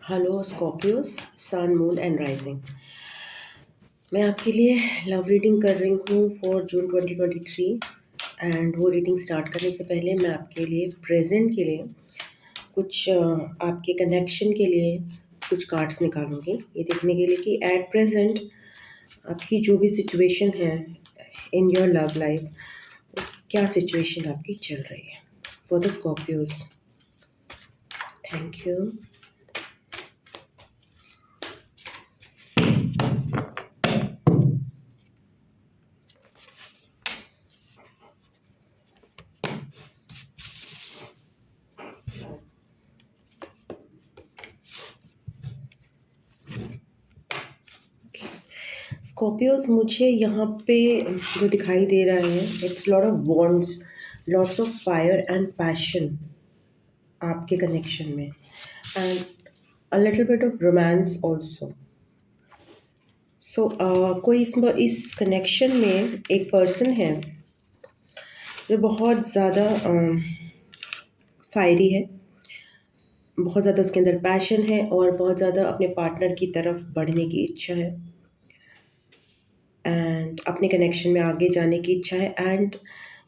Hello Scorpios, sun, moon and rising. मैं आपके लिए लव रीडिंग कर रही हूँ फॉर जून 2023। एंड वो रीडिंग स्टार्ट करने से पहले मैं आपके लिए प्रेजेंट के लिए कुछ आपके कनेक्शन के लिए कुछ कार्ड्स निकालूंगी, ये देखने के लिए कि एट प्रेजेंट आपकी जो भी सिचुएशन है इन योर लव लाइफ, क्या सिचुएशन आपकी चल रही है for the Scorpios. Thank you. Scorpios, मुझे यहाँ पे जो दिखाई दे रहा है, it's lot of wands, lots of fire and passion आपके कनेक्शन में, and a little bit of romance also. So कोई इस कनेक्शन में एक पर्सन है जो बहुत ज़्यादा फायरी है, बहुत ज़्यादा उसके अंदर पैशन है और बहुत ज़्यादा अपने पार्टनर की तरफ बढ़ने की इच्छा है एंड अपने कनेक्शन में आगे जाने की इच्छा है। एंड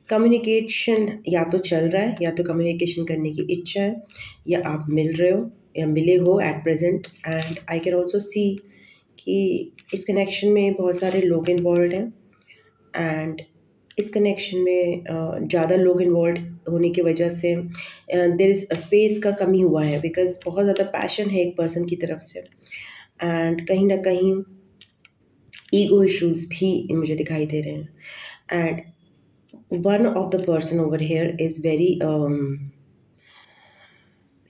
कम्युनिकेशन या तो चल रहा है या तो कम्युनिकेशन करने की इच्छा है, या आप मिल रहे हो या मिले हो at present. And I can also see कि इस कनेक्शन में बहुत सारे लोग इन्वॉल्व हैं एंड इस कनेक्शन में ज़्यादा लोग इन्वॉल्व होने की वजह से देर इज़ स्पेस का कमी हुआ है, बिकॉज बहुत ज़्यादा पैशन है एक पर्सन की तरफ से एंड कहीं ना कहीं ईगो इश्यूज भी मुझे दिखाई दे रहे हैं। And one of the person over here is very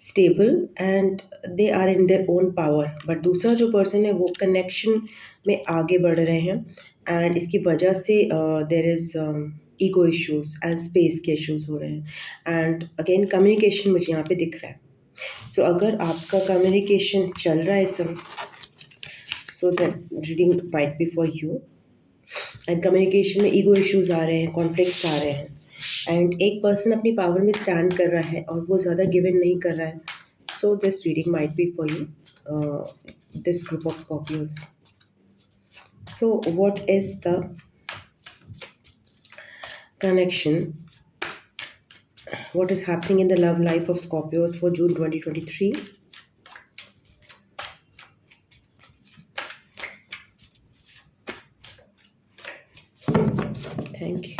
stable and they are in their own power, but दूसरा जो person है वो connection में आगे बढ़ रहे हैं and इसकी वजह से there is ego issues and space के issues हो रहे हैं। and again communication मुझे यहाँ पे दिख रहा है। so अगर आपका communication चल रहा है इस समय, so the reading might be for you। And communication में ईगो इश्यूज आ रहे हैं, कॉन्फ्लिक्ट्स आ रहे हैं एंड एक पर्सन अपनी पावर में स्टैंड कर रहा है और वो ज़्यादा गिव इन नहीं कर रहा है। So this reading might be for you, this group of Scorpios. So what is the connection, what is happening in the love life of Scorpios for June 2023? Thank you.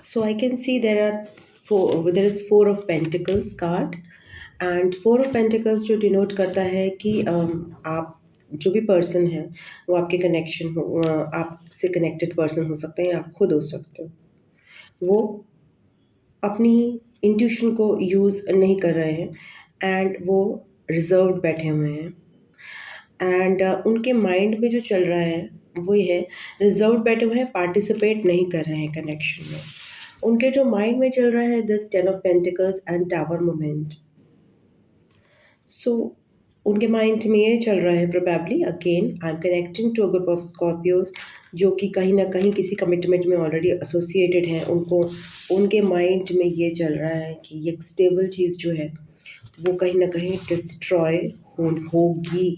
So I can see there is four of pentacles card and four of pentacles जो denote करता है कि आप जो भी person है वो आपके कनेक्शन हो, आपसे कनेक्टेड पर्सन हो सकते हैं या आप खुद हो सकते हो, वो अपनी इंट्यूशन को यूज़ नहीं कर रहे हैं एंड वो रिजर्व्ड बैठे हुए हैं एंड उनके माइंड में जो चल रहा है वो ये है, रिजर्व बैठे हुए हैं, पार्टिसिपेट नहीं कर रहे हैं कनेक्शन में। उनके जो माइंड में चल रहा है this 10 of pentacles and tower moment. So उनके माइंड में ये चल रहा है, probably again I am connecting to a group of Scorpios जो कि कहीं ना कहीं किसी कमिटमेंट में ऑलरेडी एसोसिएटेड हैं। उनको उनके माइंड में ये चल रहा है कि ये एक स्टेबल चीज़ जो है वो कहीं ना कहीं डिस्ट्रॉय होगी,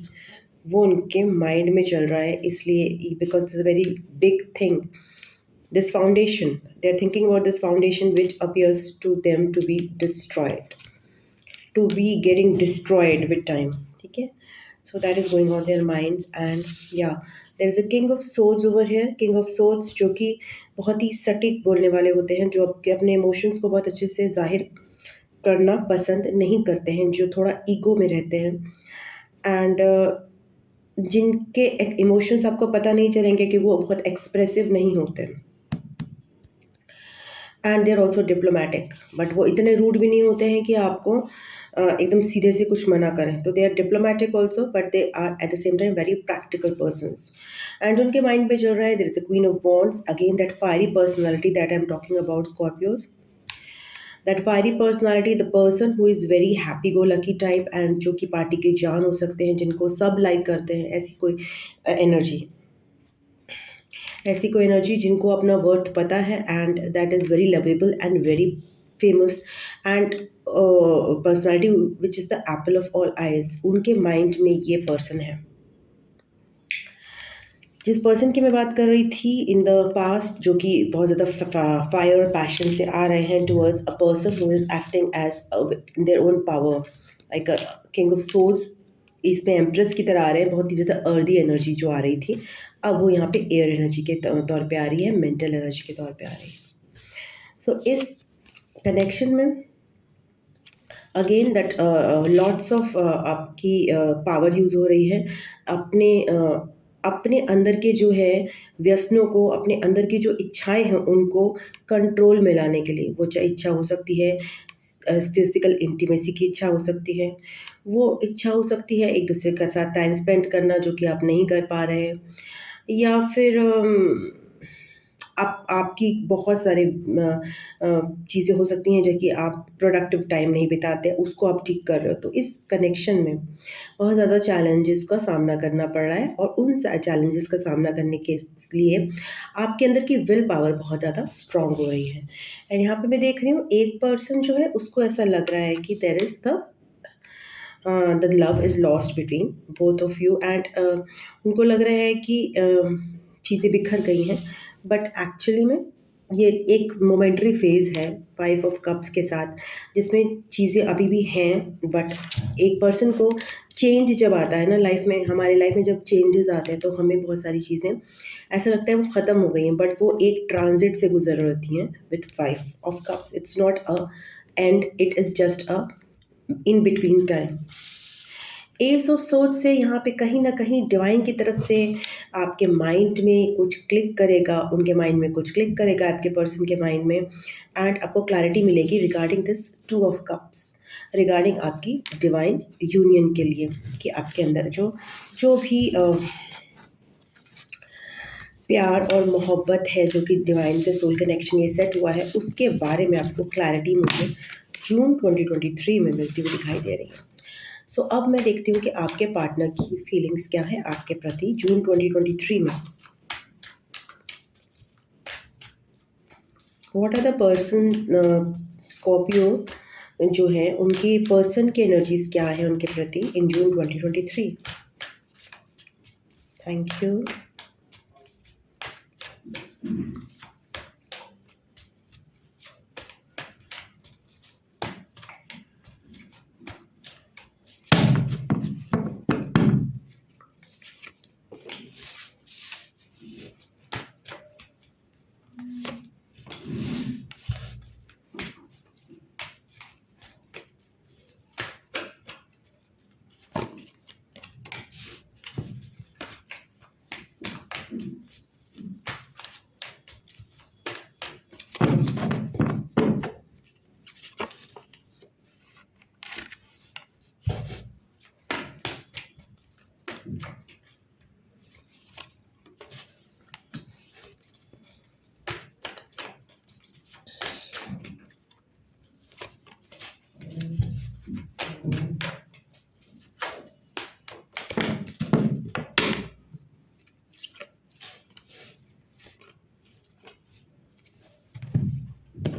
वो उनके माइंड में चल रहा है। इसलिए because it's a very big thing this foundation. They're thinking about this foundation which appears to them to be destroyed, to be getting destroyed with time. Okay, so that is going on their minds. And yeah, there is a king of swords over here. King of swords जो कि बहुत ही सटीक बोलने वाले होते हैं, जो अपने इमोशंस को बहुत अच्छे से जाहिर करना पसंद नहीं करते हैं, जो थोड़ा ईगो में रहते हैं। एंड जिनके इमोशंस आपको पता नहीं चलेंगे कि वो बहुत एक्सप्रेसिव नहीं होते हैं। And they are also diplomatic, but वो इतने रूड भी नहीं होते हैं कि आपको एकदम सीधे से कुछ मना करें। तो they are diplomatic also, but they are at the same time very practical persons. And उनके माइंड पे चल रहा है, there is a queen of wands, again that fiery personality that I am talking about Scorpios. That fiery personality, the person who is very happy go lucky type, and जो कि party के जान हो सकते हैं, जिनको सब लाइक करते हैं, ऐसी कोई एनर्जी, ऐसी कोई एनर्जी जिनको अपना वर्थ पता है, and that is very lovable and very famous, and personality which is the Apple of all eyes. उनके माइंड में ये पर्सन है। जिस पर्सन की मैं बात कर रही थी इन द पास्ट, जो कि बहुत ज़्यादा फायर और पैशन से आ रहे हैं towards a person who is acting as their own power, like a king of swords. इसमें एम्प्रेस की तरह आ रहे हैं, बहुत ही ज़्यादा अर्दी एनर्जी जो आ रही थी, अब वो यहाँ पे एयर एनर्जी के तौर पे आ रही है, मेंटल एनर्जी के तौर पे आ रही है। सो इस कनेक्शन में अगेन दैट लॉट्स ऑफ आपकी पावर यूज़ हो रही है अपने अंदर के जो है व्यसनों को, अपने अंदर की जो इच्छाएं हैं उनको कंट्रोल में लाने के लिए। वो चाहे इच्छा हो सकती है फिजिकल इंटीमेसी की इच्छा हो सकती है, वो इच्छा हो सकती है एक दूसरे के साथ टाइम स्पेंड करना जो कि आप नहीं कर पा रहे हैं, या फिर आपकी बहुत सारे चीज़ें हो सकती हैं जो कि आप प्रोडक्टिव टाइम नहीं बिताते, उसको आप ठीक कर रहे हो। तो इस कनेक्शन में बहुत ज़्यादा चैलेंजेस का सामना करना पड़ रहा है, और उन चैलेंजेस का सामना करने के लिए आपके अंदर की विल पावर बहुत ज़्यादा स्ट्रांग हो रही है। एंड यहाँ पे मैं देख रही हूँ एक पर्सन जो है उसको ऐसा लग रहा है कि there is the love is lost between both of you, and उनको लग रहा है कि चीज़ें बिखर गई हैं, बट एक्चुअली में ये एक मोमेंटरी फेज़ है 5 ऑफ कप्स के साथ, जिसमें चीज़ें अभी भी हैं। बट एक पर्सन को चेंज जब आता है ना लाइफ में, हमारी लाइफ में जब चेंजेस आते हैं तो हमें बहुत सारी चीज़ें ऐसा लगता है वो ख़त्म हो गई हैं, बट वो एक ट्रांजिट से गुजर रही होती हैं with 5 of cups. It's not a and, it is just a in between time. S of swords से यहाँ पे कहीं ना कहीं डिवाइन की तरफ से आपके माइंड में कुछ क्लिक करेगा, उनके माइंड में कुछ क्लिक करेगा, आपके पर्सन के माइंड में, एंड आपको क्लैरिटी मिलेगी regarding this 2 of cups, regarding आपकी डिवाइन यूनियन के लिए, कि आपके अंदर जो भी प्यार और मोहब्बत है, जो कि डिवाइन से सोल कनेक्शन ये सेट हुआ है, उसके बारे में आपको क्लैरिटी मुझे जून 2023 में मिलती हुई दिखाई दे रही है। सो अब मैं देखती हूँ कि आपके पार्टनर की फीलिंग्स क्या है आपके प्रति जून 2023 में। What are the person Scorpio जो है उनकी पर्सन की एनर्जीज क्या है उनके प्रति इन जून 2023। Thank you.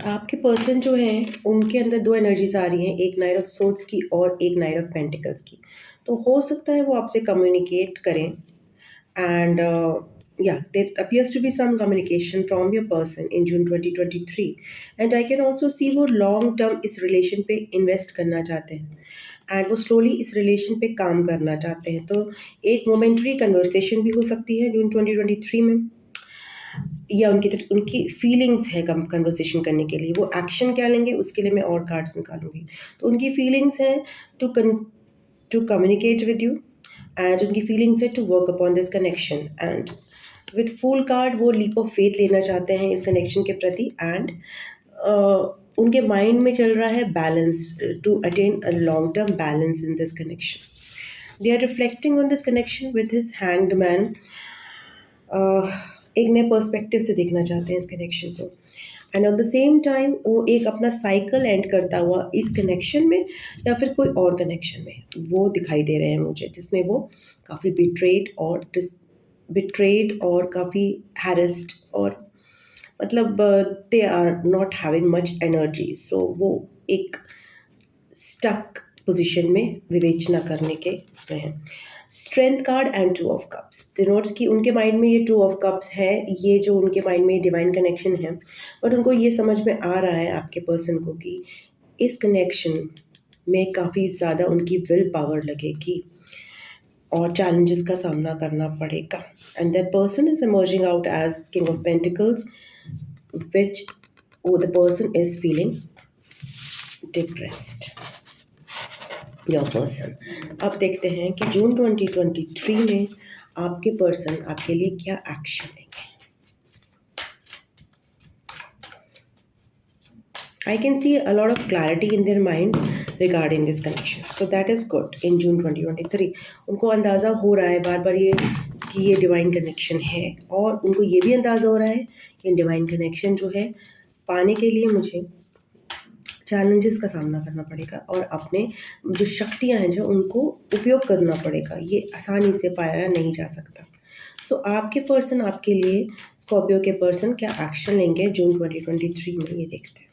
आपके पर्सन जो हैं उनके अंदर 2 एनर्जीज आ रही हैं, एक नाइट ऑफ सोर्ड्स की और एक नाइट ऑफ पेंटिकल्स की। तो हो सकता है वो आपसे कम्युनिकेट करें, and yeah, there appears to be some communication from your person in June 2023, and I can also see वो लॉन्ग टर्म इस रिलेशन पे इन्वेस्ट करना चाहते हैं एंड वो स्लोली इस रिलेशन पे काम करना चाहते हैं। तो एक मोमेंट्री कन्वर्सेशन भी हो सकती है जून 2023 में, या उनकी फीलिंग्स है कन्वर्सेशन करने के लिए, वो एक्शन क्या लेंगे उसके लिए मैं और कार्ड्स निकालूंगी। तो उनकी फीलिंग्स हैं to to communicate with you, and उनकी फीलिंग्स है to work upon this connection, and with full card वो लीप ऑफ फेथ लेना चाहते हैं इस कनेक्शन के प्रति, एंड उनके माइंड में चल रहा है balance, to attain a long term balance in this connection. They are reflecting on this connection with his hanged man, एक नए पर्सपेक्टिव से देखना चाहते हैं इस कनेक्शन को, and on the same time वो एक अपना साइकिल एंड करता हुआ इस कनेक्शन में या फिर कोई और कनेक्शन में वो दिखाई दे रहे हैं मुझे, जिसमें वो काफ़ी बिट्रेड और काफ़ी हैरेस्ड, और मतलब they are not having much energy, so वो एक स्टक पोजीशन में विवेचना करने के उसमें है। Strength card and to of cups denotes कि उनके माइंड में ये टू ऑफ कप्स है, ये जो उनके माइंड में डिवाइन कनेक्शन है, बट उनको ये समझ में आ रहा है आपके पर्सन को कि इस कनेक्शन में काफ़ी ज़्यादा उनकी विल पावर लगेगी और चैलेंजेस का सामना करना पड़ेगा, and that person is emerging out as king of pentacles, which the person is feeling depressed, your person। अब देखते हैं कि जून 2023 में आपके पर्सन आपके लिए क्या एक्शन लेंगे। I can see a lot of clarity in their mind regarding this connection, so that is good in June 2023। उनको अंदाज़ा हो रहा है बार बार ये कि ये डिवाइन कनेक्शन है, और उनको ये भी अंदाज़ा हो रहा है कि डिवाइन कनेक्शन जो है पाने के लिए मुझे चैलेंजेस का सामना करना पड़ेगा, और अपने जो शक्तियाँ हैं जो उनको उपयोग करना पड़ेगा, ये आसानी से पाया नहीं जा सकता। सो आपके पर्सन आपके लिए, स्कॉर्पियो के पर्सन क्या एक्शन लेंगे जून 2023 में, ये देखते हैं।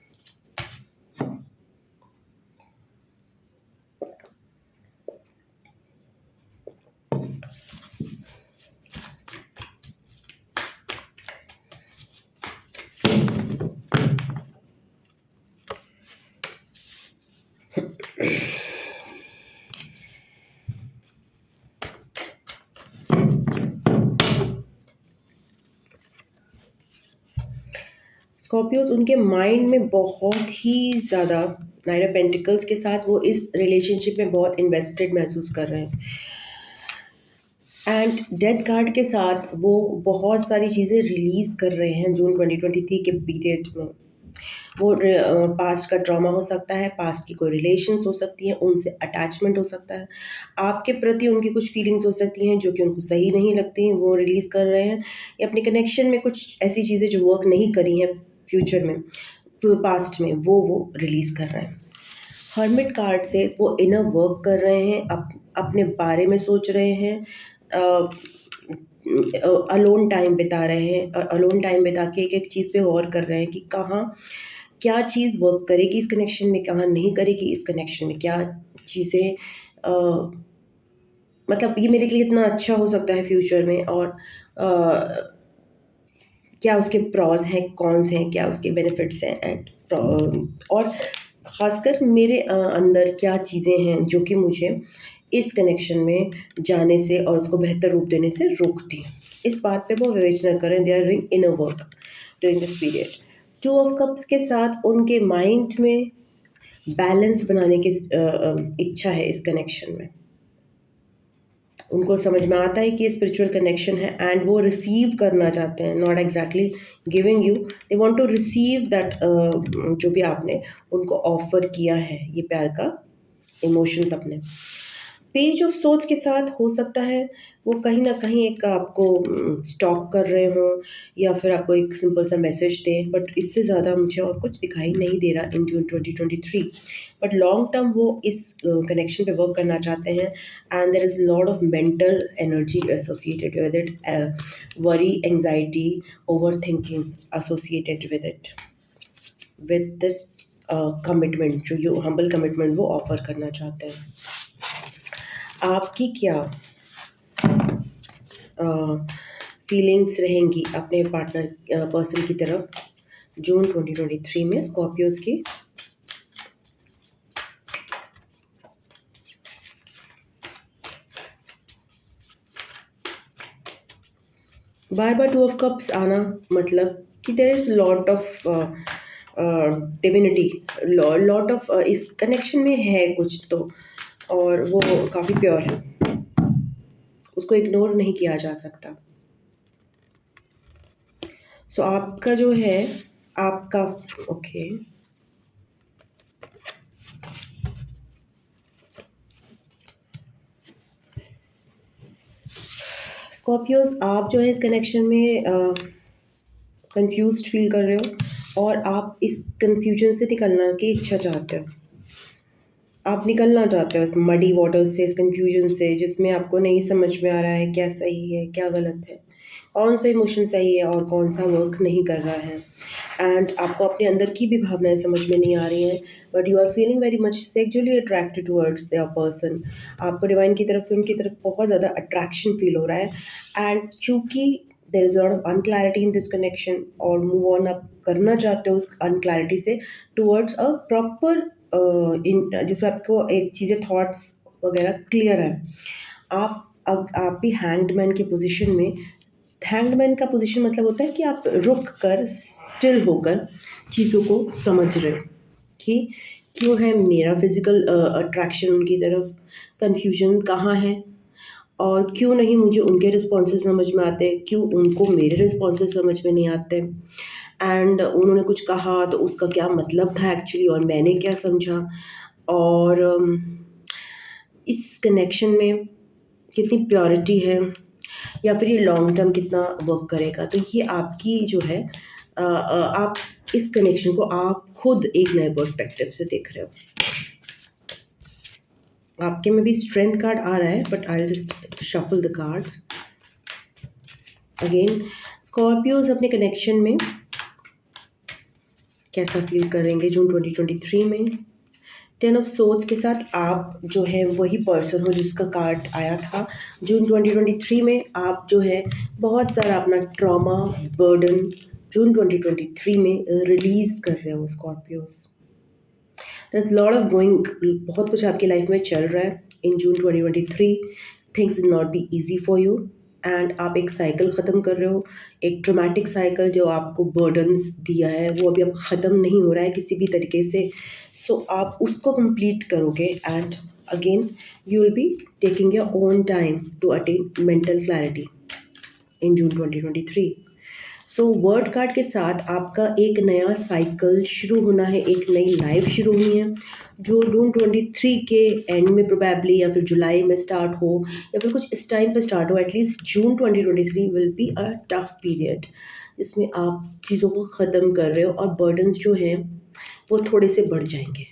स्कॉर्पियोज उनके माइंड में बहुत ही ज़्यादा नाइट ऑफ पेंटिकल्स के साथ वो इस रिलेशनशिप में बहुत इन्वेस्टेड महसूस कर रहे हैं, एंड डेथ कार्ड के साथ वो बहुत सारी चीज़ें रिलीज़ कर रहे हैं जून 2023 के पीरियड में। वो पास्ट का ट्रॉमा हो सकता है, पास्ट की कोई रिलेशंस हो सकती हैं, उनसे अटैचमेंट हो सकता है, आपके प्रति उनकी कुछ फीलिंग्स हो सकती हैं जो कि उनको सही नहीं लगती हैं, वो रिलीज़ कर रहे हैं, या अपने कनेक्शन में कुछ ऐसी चीज़ें जो वर्क नहीं करी हैं फ्यूचर में, पास्ट में, वो रिलीज़ कर रहे हैं। हर्मिट कार्ड से वो इनर वर्क कर रहे हैं, अपने बारे में सोच रहे हैं, अलोन टाइम बिता रहे हैं, अलोन टाइम बिता के एक एक चीज़ पे गौर कर रहे हैं कि कहाँ क्या चीज़ वर्क करेगी इस कनेक्शन में, कहाँ नहीं करेगी इस कनेक्शन में, क्या चीज़ें मतलब ये मेरे लिए इतना अच्छा हो सकता है फ्यूचर में, और क्या उसके प्रॉज हैं, कॉन्स हैं, क्या उसके बेनिफिट्स हैं, एंड और ख़ासकर मेरे अंदर क्या चीज़ें हैं जो कि मुझे इस कनेक्शन में जाने से और उसको बेहतर रूप देने से रोकती हैं। इस बात पे वो विवेचना करें, they are doing inner work during this period. Two of cups के साथ उनके माइंड में बैलेंस बनाने की इच्छा है इस कनेक्शन में। उनको समझ में आता है कि ये स्पिरिचुअल कनेक्शन है, एंड वो रिसीव करना चाहते हैं, not exactly giving you, they want to receive that जो भी आपने उनको ऑफर किया है, ये प्यार का इमोशंस अपने। पेज ऑफ सोर्ड्स के साथ हो सकता है वो कहीं ना कहीं एक आपको स्टॉक कर रहे हों, या फिर आपको एक सिंपल सा मैसेज दें, बट इससे ज़्यादा मुझे और कुछ दिखाई नहीं दे रहा in June 2023। But long term वो इस कनेक्शन पे वर्क करना चाहते हैं, and there is lot of mental energy associated with it, worry, anxiety, over thinking associated with it, with this commitment, जो ये हम्बल कमिटमेंट वो ऑफर करना चाहते हैं। आपकी क्या फीलिंग्स रहेंगी अपने पार्टनर पर्सन की तरफ जून 2023 में स्कॉर्पियोज की। बार बार टू ऑफ कप्स आना मतलब कि there is lot of divinity, lot of इस कनेक्शन में है कुछ तो, और वो काफ़ी प्योर है, उसको इग्नोर नहीं किया जा सकता। सो आपका जो है आपका ओके स्कॉर्पियोज, आप जो है इस कनेक्शन में कंफ्यूज्ड फील कर रहे हो और आप इस कंफ्यूजन से निकलना की इच्छा चाहते हो। आप निकलना चाहते हो इस मडी वाटर से, इस कंफ्यूजन से जिसमें आपको नहीं समझ में आ रहा है क्या सही है क्या गलत है, कौन सा इमोशन सही है और कौन सा वर्क नहीं कर रहा है। एंड आपको अपने अंदर की भी भावनाएं समझ में नहीं आ रही हैं, but you are feeling very much sexually attracted towards their person. आपको डिवाइन की तरफ से उनकी तरफ बहुत ज़्यादा अट्रैक्शन फील हो रहा है। एंड चूँकि there is lot of unclarity in this connection और मूव ऑन आप करना चाहते हो उस अनक्लैरिटी से टुवर्ड्स अ प्रॉपर इन जिसमें आपको एक चीज़ें थॉट्स वगैरह क्लियर है। आप भी हैंग्ड की पोजीशन में, हैंग्ड का पोजीशन मतलब होता है कि आप रुक कर स्टिल होकर चीज़ों को समझ रहे हो कि क्यों है मेरा फिजिकल अट्रैक्शन उनकी तरफ, कन्फ्यूजन कहाँ है और क्यों नहीं मुझे उनके रिस्पॉन्सेज समझ में आते, क्यों उनको मेरे रिस्पॉन्सेज समझ में नहीं आते। एंड उन्होंने कुछ कहा तो उसका क्या मतलब था एक्चुअली और मैंने क्या समझा, और इस कनेक्शन में कितनी प्योरिटी है या फिर ये लॉन्ग टर्म कितना वर्क करेगा। तो ये आपकी जो है आप इस कनेक्शन को आप खुद एक नए पर्सपेक्टिव से देख रहे हो। आपके में भी स्ट्रेंथ कार्ड आ रहा है, but I will just shuffle the cards again. Scorpios अपने कनेक्शन में कैसा फील करेंगे जून 2023 में। 10 ऑफ सोर्ड्स के साथ आप जो है वही पर्सन हो जिसका कार्ड आया था जून 2023 में। आप जो है बहुत सारा अपना ट्रॉमा बर्डन जून 2023 में रिलीज़ कर रहे हो Scorpios. There is lot of going, बहुत कुछ आपकी लाइफ में चल रहा है in June 2023। Things will not be easy for you and आप एक साइकिल ख़त्म कर रहे हो, एक ट्रोमैटिक साइकिल जो आपको बर्डन्स दिया है वो अभी अब ख़त्म नहीं हो रहा है किसी भी तरीके से। सो आप उसको कंप्लीट करोगे and again you will be taking your own time to attain mental clarity in June 2023। So word card के साथ आपका एक नया साइकिल शुरू होना है, एक नई लाइफ शुरू होनी है जो जून 23 के एंड में प्रोबेबली या फिर जुलाई में स्टार्ट हो या फिर कुछ इस टाइम पे स्टार्ट हो। At least June 2023 will be a tough period जिसमें आप चीज़ों को ख़त्म कर रहे हो और बर्डन्स जो हैं वो थोड़े से बढ़ जाएंगे।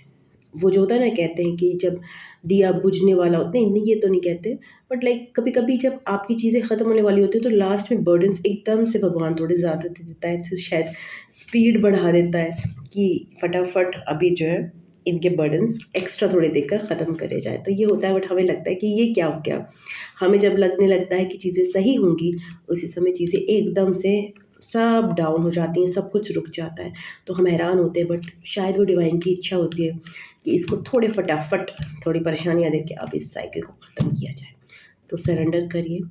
वो जो होता है ना, कहते हैं कि जब दिया बुझने वाला होता है, नहीं ये तो नहीं कहते, बट लाइक कभी कभी जब आपकी चीज़ें ख़त्म होने वाली होती है तो लास्ट में बर्डन्स एकदम से भगवान थोड़े ज़्यादा दे देता है, तो शायद स्पीड बढ़ा देता है कि फटाफट अभी जो है इनके बर्डन्स एक्स्ट्रा थोड़े देकर ख़त्म करे जाए। तो ये होता है, बट हमें लगता है कि ये क्या हो गया। हमें जब लगने लगता है कि चीज़ें सही होंगी उसी समय चीज़ें एकदम से सब डाउन हो जाती हैं, सब कुछ रुक जाता है, तो हम हैरान होते हैं। बट शायद वो डिवाइन की इच्छा होती है कि इसको थोड़े फटाफट थोड़ी परेशानियाँ देके अब इस साइकिल को ख़त्म किया जाए। तो सरेंडर करिए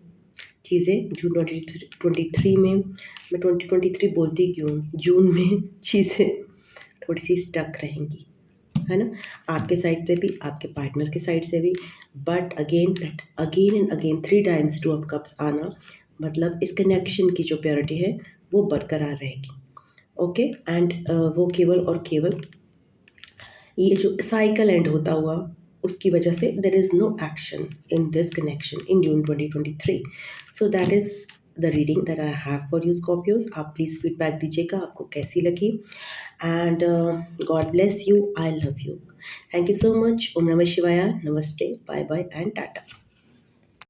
चीज़ें जून 2023 में। मैं 2023 बोलती क्यों, जून में चीज़ें थोड़ी सी स्टक रहेंगी, है ना, आपके साइड से भी आपके पार्टनर के साइड से भी। But again that again and again 3 times 2 of cups आना मतलब इस कनेक्शन की जो प्योरिटी है वो बरकरार रहेगी। ओके एंड वो केवल और केवल ये जो साइकिल एंड होता हुआ उसकी वजह से there is no action in this connection in June 2023। So that is the reading that I have for you Scorpios. आप प्लीज़ फीडबैक दीजिएगा आपको कैसी लगी। And God bless you, I love you, thank you so much. ओम नमः शिवाय, नमस्ते, bye bye and Tata.